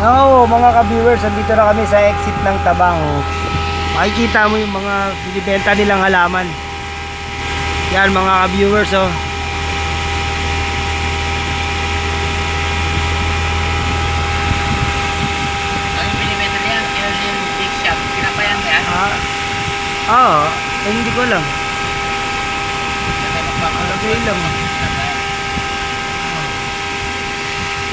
Oo, mga ka-viewers, andito na kami sa exit ng Tabang. Makikita mo yung mga binibenta nilang halaman. Yan mga ka-viewers, oh. Ano yung binibenta niya? Yung big shop. Pinapayan ba yan? Oo, hindi ko alam. Alagay lang.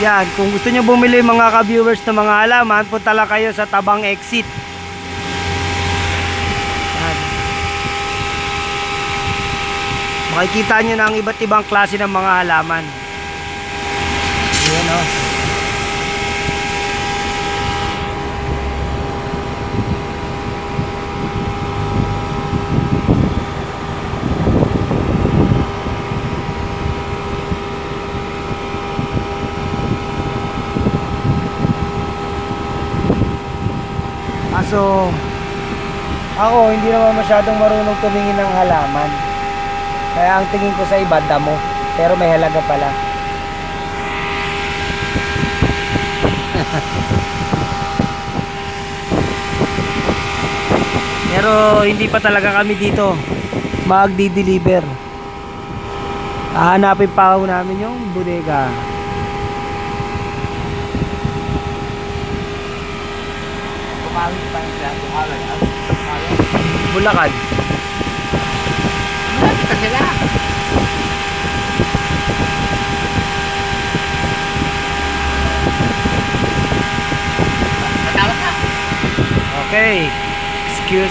Yan, kung gusto nyo bumili mga ka-viewers ng mga halaman, punta lang kayo sa Tabang Exit. Yan. Makikita nyo na ang iba't ibang klase ng mga halaman. Yan, oh. So, ako hindi naman masyadong marunong tumingin ng halaman. Kaya ang tingin ko sa iba, damo. Pero may halaga pala. Pero hindi pa talaga kami dito magdi-deliver. Hahanapin pa ako namin yung bodega. Bulacan. Malapit na sila. Matawag ka. Okay.